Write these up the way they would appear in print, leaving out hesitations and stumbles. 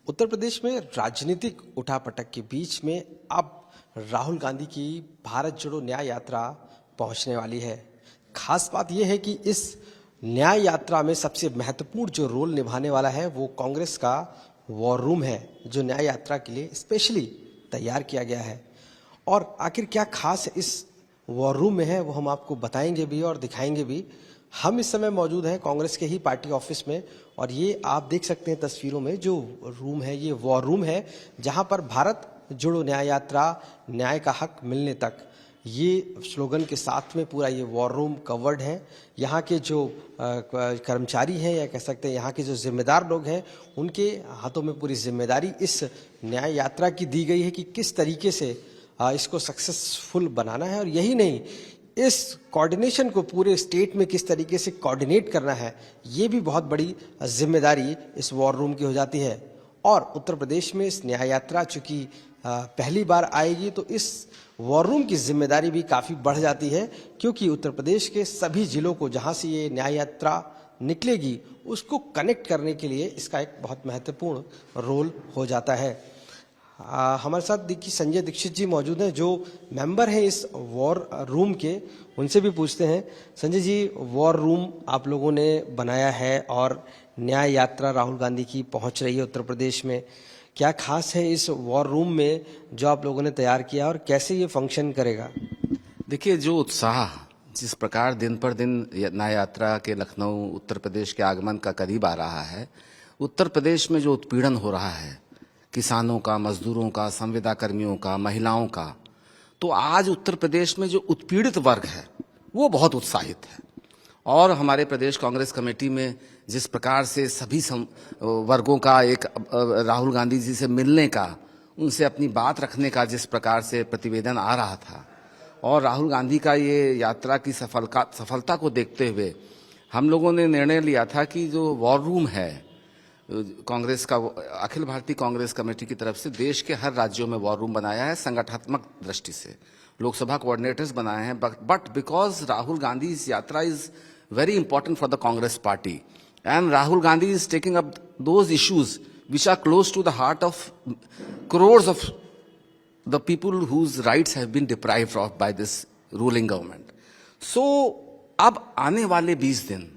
उत्तर प्रदेश में राजनीतिक उठापटक के बीच में अब राहुल गांधी की भारत जोड़ो न्याय यात्रा पहुंचने वाली है। खास बात यह है कि इस न्याय यात्रा में सबसे महत्वपूर्ण जो रोल निभाने वाला है वो कांग्रेस का वॉर रूम है, जो न्याय यात्रा के लिए स्पेशली तैयार किया गया है। और आखिर क्या खास इस वॉर रूम में है वो हम आपको बताएंगे भी और दिखाएंगे भी। हम इस समय मौजूद हैं कांग्रेस के ही पार्टी ऑफिस में और ये आप देख सकते हैं तस्वीरों में जो रूम है ये वॉर रूम है, जहां पर भारत जोड़ो न्याय यात्रा, न्याय का हक मिलने तक, ये स्लोगन के साथ में पूरा ये वॉर रूम कवर्ड है। यहाँ के जो कर्मचारी हैं या कह सकते हैं यहाँ के जो जिम्मेदार लोग हैं उनके हाथों में पूरी जिम्मेदारी इस न्याय यात्रा की दी गई है कि किस तरीके से इसको सक्सेसफुल बनाना है। और यही नहीं, इस कोऑर्डिनेशन को पूरे स्टेट में किस तरीके से कोऑर्डिनेट करना है, ये भी बहुत बड़ी जिम्मेदारी इस वॉर रूम की हो जाती है। और उत्तर प्रदेश में इस न्याय यात्रा चूंकि पहली बार आएगी तो इस वॉर रूम की जिम्मेदारी भी काफ़ी बढ़ जाती है, क्योंकि उत्तर प्रदेश के सभी जिलों को जहां से ये न्याय यात्रा निकलेगी उसको कनेक्ट करने के लिए इसका एक बहुत महत्वपूर्ण रोल हो जाता है। हमारे साथ देखिए संजय दीक्षित जी मौजूद हैं जो मेंबर हैं इस वॉर रूम के, उनसे भी पूछते हैं। संजय जी, वॉर रूम आप लोगों ने बनाया है और न्याय यात्रा राहुल गांधी की पहुंच रही है उत्तर प्रदेश में, क्या खास है इस वॉर रूम में जो आप लोगों ने तैयार किया और कैसे ये फंक्शन करेगा? देखिए, जो उत्साह जिस प्रकार दिन पर दिन न्याय यात्रा के लखनऊ उत्तर प्रदेश के आगमन का करीब आ रहा है, उत्तर प्रदेश में जो उत्पीड़न हो रहा है किसानों का, मजदूरों का, संविदा कर्मियों का, महिलाओं का, तो आज उत्तर प्रदेश में जो उत्पीड़ित वर्ग है वो बहुत उत्साहित है। और हमारे प्रदेश कांग्रेस कमेटी में जिस प्रकार से सभी वर्गों का एक राहुल गांधी जी से मिलने का, उनसे अपनी बात रखने का जिस प्रकार से प्रतिवेदन आ रहा था, और राहुल गांधी का ये यात्रा की सफलता को देखते हुए हम लोगों ने निर्णय लिया था कि जो वॉर रूम है कांग्रेस का, अखिल भारतीय कांग्रेस कमेटी की तरफ से देश के हर राज्यों में वॉर रूम बनाया है। संगठनात्मक दृष्टि से लोकसभा कोऑर्डिनेटर्स बनाए हैं, बट बिकॉज राहुल गांधी इस यात्रा is very important for the Congress party, and Rahul Gandhi is taking up those issues which are close to the heart of crores of the people whose rights have been deprived of by this ruling government. So अब आने वाले 20 दिन,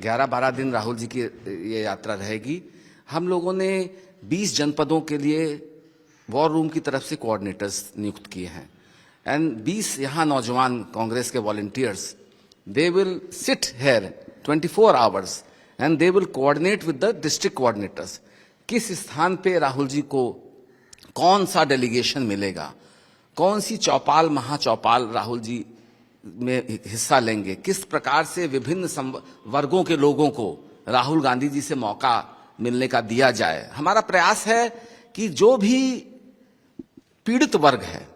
11-12 दिन राहुल जी की ये यात्रा रहेगी। हम लोगों ने 20 जनपदों के लिए वॉर रूम की तरफ से कोऑर्डिनेटर्स नियुक्त किए हैं, एंड 20 यहाँ नौजवान कांग्रेस के volunteers, they will sit here 24 hours and they will coordinate with the district coordinators. किस स्थान पे राहुल जी को कौन सा डेलीगेशन मिलेगा, कौन सी चौपाल महाचौपाल राहुल जी में हिस्सा लेंगे, किस प्रकार से विभिन्न वर्गों के लोगों को राहुल गांधी जी से मौका मिलने का दिया जाए। हमारा प्रयास है कि जो भी पीड़ित वर्ग है,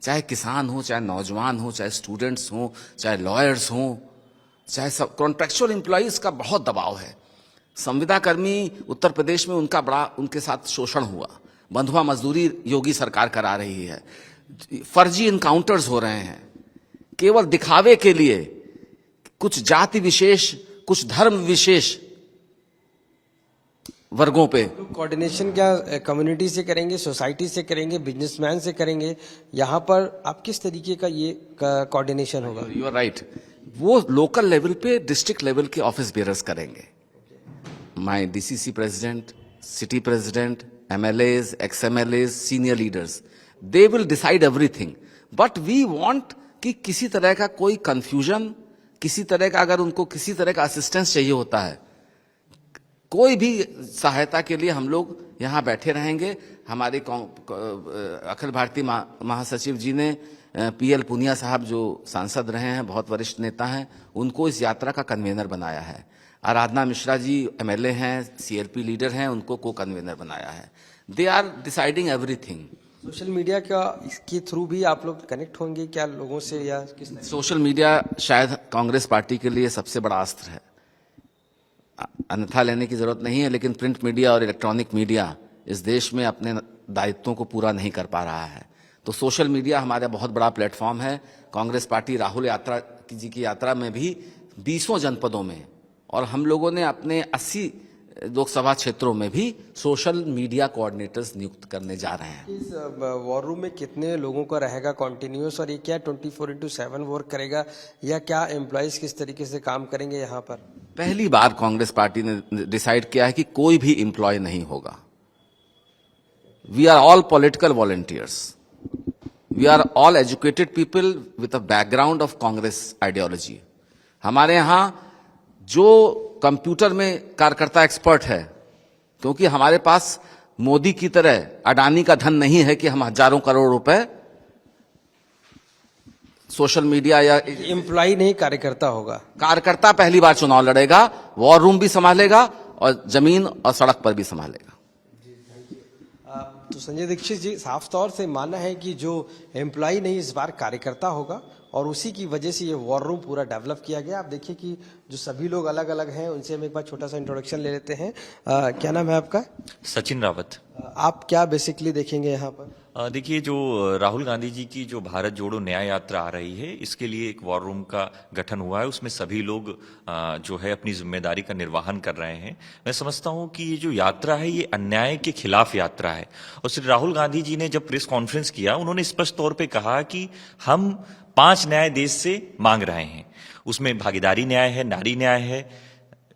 चाहे किसान हो, चाहे नौजवान हो, चाहे स्टूडेंट्स हो, चाहे लॉयर्स हो, चाहे सब कॉन्ट्रेक्चुअल एम्प्लॉइज का बहुत दबाव है। संविदा कर्मी उत्तर प्रदेश में उनके साथ शोषण हुआ, बंधुआ मजदूरी योगी सरकार करा रही है, फर्जी इनकाउंटर्स हो रहे हैं केवल दिखावे के लिए, कुछ जाति विशेष, कुछ धर्म विशेष वर्गों पे। कोऑर्डिनेशन क्या कम्युनिटी से करेंगे, सोसाइटी से करेंगे, बिजनेसमैन से करेंगे, यहाँ पर आप किस तरीके का ये कोऑर्डिनेशन होगा? यू आर राइट, वो लोकल लेवल पे डिस्ट्रिक्ट लेवल के ऑफिस बेयरर्स करेंगे। My DCC president, city president, MLAs, ex MLAs, senior leaders, they will decide everything, but we want कि किसी तरह का कोई कंफ्यूजन, किसी तरह का अगर उनको किसी तरह का असिस्टेंस चाहिए होता है, कोई भी सहायता के लिए हम लोग यहाँ बैठे रहेंगे। हमारे अखिल भारतीय महासचिव जी ने पीएल पुनिया साहब जो सांसद रहे हैं, बहुत वरिष्ठ नेता हैं, उनको इस यात्रा का कन्वेनर बनाया है। आराधना मिश्रा जी एमएलए हैं, सीएलपी लीडर हैं, उनको को कन्वेनर बनाया है। They are deciding everything. Social media का इसके थ्रू भी आप लोग कनेक्ट होंगे क्या लोगों से, या किस? सोशल मीडिया शायद कांग्रेस पार्टी के लिए सबसे बड़ा अस्त्र है, अन्यथा लेने की जरूरत नहीं है, लेकिन प्रिंट मीडिया और इलेक्ट्रॉनिक मीडिया इस देश में अपने दायित्वों को पूरा नहीं कर पा रहा है। तो सोशल मीडिया हमारा बहुत बड़ा प्लेटफॉर्म है। कांग्रेस पार्टी राहुल जी की यात्रा में भी 20 जनपदों में, और हम लोगों ने अपने 80 लोकसभा क्षेत्रों में भी सोशल मीडिया कोऑर्डिनेटर्स नियुक्त करने जा रहे हैं। इस वॉर रूम में कितने लोगों का रहेगा कंटिन्यूस, और ये क्या 24/7 वर्क करेगा, या क्या एम्प्लॉयज किस तरीके से काम करेंगे यहाँ पर? पहली बार कांग्रेस पार्टी ने डिसाइड किया है कि कोई भी एम्प्लॉय नहीं होगा। We are all political volunteers, we are all educated people with a background of Congress ideology. हमारे यहां जो कंप्यूटर में कार्यकर्ता एक्सपर्ट है, क्योंकि हमारे पास मोदी की तरह अडानी का धन नहीं है कि हम हजारों करोड़ रुपए सोशल मीडिया या एम्प्लॉय नहीं, कार्यकर्ता होगा। कार्यकर्ता पहली बार चुनाव लड़ेगा, वॉर रूम भी संभालेगा और जमीन और सड़क पर भी संभालेगा। तो संजय दीक्षित जी, साफ तौर से मानना है कि जो एम्प्लॉय नहीं, इस बार कार्यकर्ता होगा, और उसी की वजह से ये वॉर रूम पूरा डेवलप किया गया। आप देखिए कि जो सभी लोग अलग अलग हैं, उनसे हम एक बार छोटा सा इंट्रोडक्शन ले लेते हैं। क्या नाम है आपका? सचिन रावत। आप क्या बेसिकली देखेंगे यहाँ पर? देखिए, जो राहुल गांधी जी की जो भारत जोड़ो न्याय यात्रा आ रही है, इसके लिए एक वॉर रूम का गठन हुआ है। उसमें सभी लोग जो है अपनी जिम्मेदारी का निर्वहन कर रहे हैं। मैं समझता हूं कि ये जो यात्रा है, ये अन्याय के खिलाफ यात्रा है। और श्री राहुल गांधी जी ने जब प्रेस कॉन्फ्रेंस किया, उन्होंने स्पष्ट तौर पर कहा कि हम 5 न्याय देश से मांग रहे हैं। उसमें भागीदारी न्याय है, नारी न्याय है,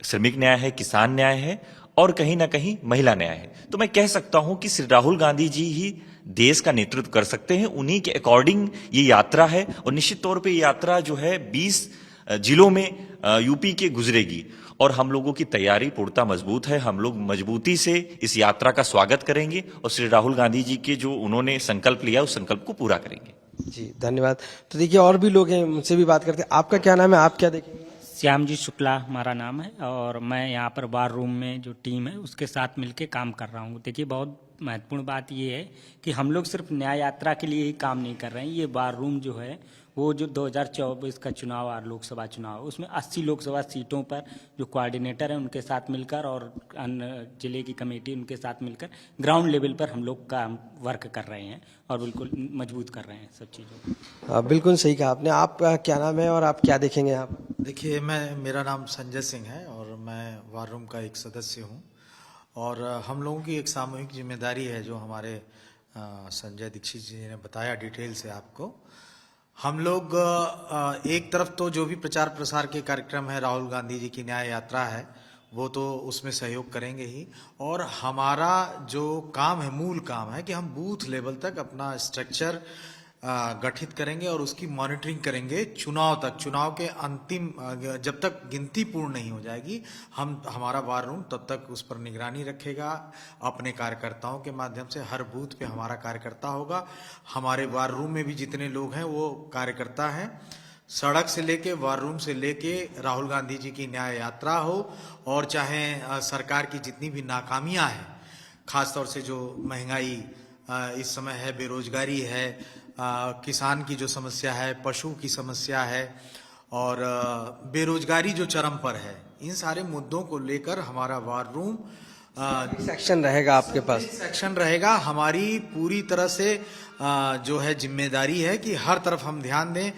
श्रमिक न्याय है, किसान न्याय है, और कहीं ना कहीं महिला न्याय है। तो मैं कह सकता हूं कि श्री राहुल गांधी जी ही देश का नेतृत्व कर सकते हैं। उन्हीं के अकॉर्डिंग ये यात्रा है, और निश्चित तौर पे ये यात्रा जो है 20 जिलों में यूपी के गुजरेगी, और हम लोगों की तैयारी पूर्णतः मजबूत है। हम लोग मजबूती से इस यात्रा का स्वागत करेंगे, और श्री राहुल गांधी जी के जो उन्होंने संकल्प लिया, उस संकल्प को पूरा करेंगे। जी, धन्यवाद। तो देखिए, और भी लोग हैं, उनसे भी बात करते हैं। आपका क्या नाम है, आप क्या देखेंगे? श्याम जी शुक्ला हमारा नाम है, और मैं यहाँ पर वार रूम में जो टीम है उसके साथ मिलके काम कर रहा हूँ। देखिए, बहुत महत्वपूर्ण बात ये है कि हम लोग सिर्फ न्याय यात्रा के लिए ही काम नहीं कर रहे हैं। ये वार रूम जो है, वो जो 2024 का चुनाव और लोकसभा चुनाव, उसमें 80 लोकसभा सीटों पर जो कोऑर्डिनेटर हैं उनके साथ मिलकर, और अन्य जिले की कमेटी उनके साथ मिलकर ग्राउंड लेवल पर हम लोग काम वर्क कर रहे हैं, और बिल्कुल मजबूत कर रहे हैं सब चीज़ों को। बिल्कुल सही कहा आपने। आपका क्या नाम है और आप क्या देखेंगे यहाँ पर? देखिए, मेरा नाम संजय सिंह है, और मैं वार रूम का एक सदस्य हूँ। और हम लोगों की एक सामूहिक जिम्मेदारी है, जो हमारे संजय दीक्षित जी ने बताया डिटेल से आपको। हम लोग एक तरफ तो जो भी प्रचार प्रसार के कार्यक्रम है, राहुल गांधी जी की न्याय यात्रा है, वो तो उसमें सहयोग करेंगे ही। और हमारा जो काम है, मूल काम है कि हम बूथ लेवल तक अपना स्ट्रक्चर गठित करेंगे, और उसकी मॉनिटरिंग करेंगे चुनाव तक। चुनाव के अंतिम, जब तक गिनती पूर्ण नहीं हो जाएगी, हमारा वार रूम तब तक उस पर निगरानी रखेगा। अपने कार्यकर्ताओं के माध्यम से हर बूथ पे हमारा कार्यकर्ता होगा। हमारे वार रूम में भी जितने लोग हैं वो कार्यकर्ता हैं। सड़क से लेके, वार रूम से लेके, राहुल गांधी जी की न्याय यात्रा हो, और चाहे सरकार की जितनी भी नाकामियां हैं, खासतौर से जो महंगाई इस समय है, बेरोजगारी है, किसान की जो समस्या है, पशु की समस्या है, और बेरोजगारी जो चरम पर है, इन सारे मुद्दों को लेकर हमारा वार रूम सेक्शन रहेगा आपके पास? सेक्शन रहेगा। हमारी पूरी तरह से जो है जिम्मेदारी है कि हर तरफ हम ध्यान दें।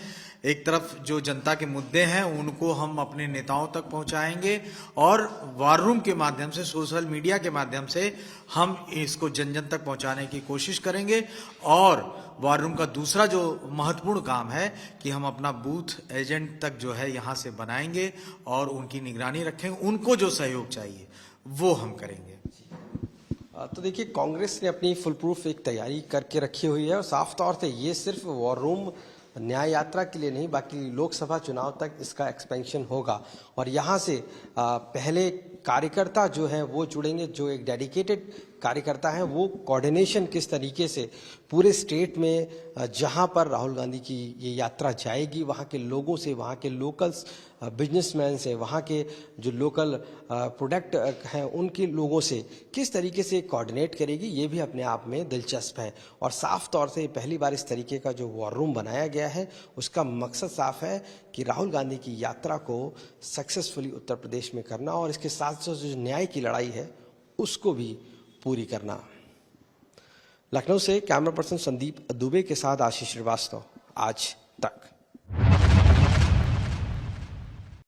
एक तरफ जो जनता के मुद्दे हैं उनको हम अपने नेताओं तक पहुंचाएंगे, और वार रूम के माध्यम से, सोशल मीडिया के माध्यम से हम इसको जन जन तक पहुंचाने की कोशिश करेंगे। और वार रूम का दूसरा जो महत्वपूर्ण काम है कि हम अपना बूथ एजेंट तक जो है यहाँ से बनाएंगे, और उनकी निगरानी रखेंगे। उनको जो सहयोग चाहिए वो हम करेंगे। तो देखिए, कांग्रेस ने अपनी फुल प्रूफ एक तैयारी करके रखी हुई है, और साफ तौर से ये सिर्फ वॉर रूम न्याय यात्रा के लिए नहीं, बाकी लोकसभा चुनाव तक इसका एक्सपेंशन होगा। और यहाँ से पहले कार्यकर्ता जो है वो जुड़ेंगे, जो एक डेडिकेटेड कार्यकर्ता हैं, वो कोऑर्डिनेशन किस तरीके से पूरे स्टेट में जहाँ पर राहुल गांधी की ये यात्रा जाएगी, वहाँ के लोगों से, वहाँ के लोकल्स बिजनेसमैन से, वहाँ के जो लोकल प्रोडक्ट हैं उनके लोगों से किस तरीके से कोऑर्डिनेट करेगी, ये भी अपने आप में दिलचस्प है। और साफ तौर से पहली बार इस तरीके का जो वॉर रूम बनाया गया है, उसका मकसद साफ है कि राहुल गांधी की यात्रा को सक्सेसफुली उत्तर प्रदेश में करना, और इसके साथ साथ जो न्याय की लड़ाई है उसको भी पूरी करना। लखनऊ से कैमरा पर्सन संदीप दुबे के साथ आशीष श्रीवास्तव, आज तक।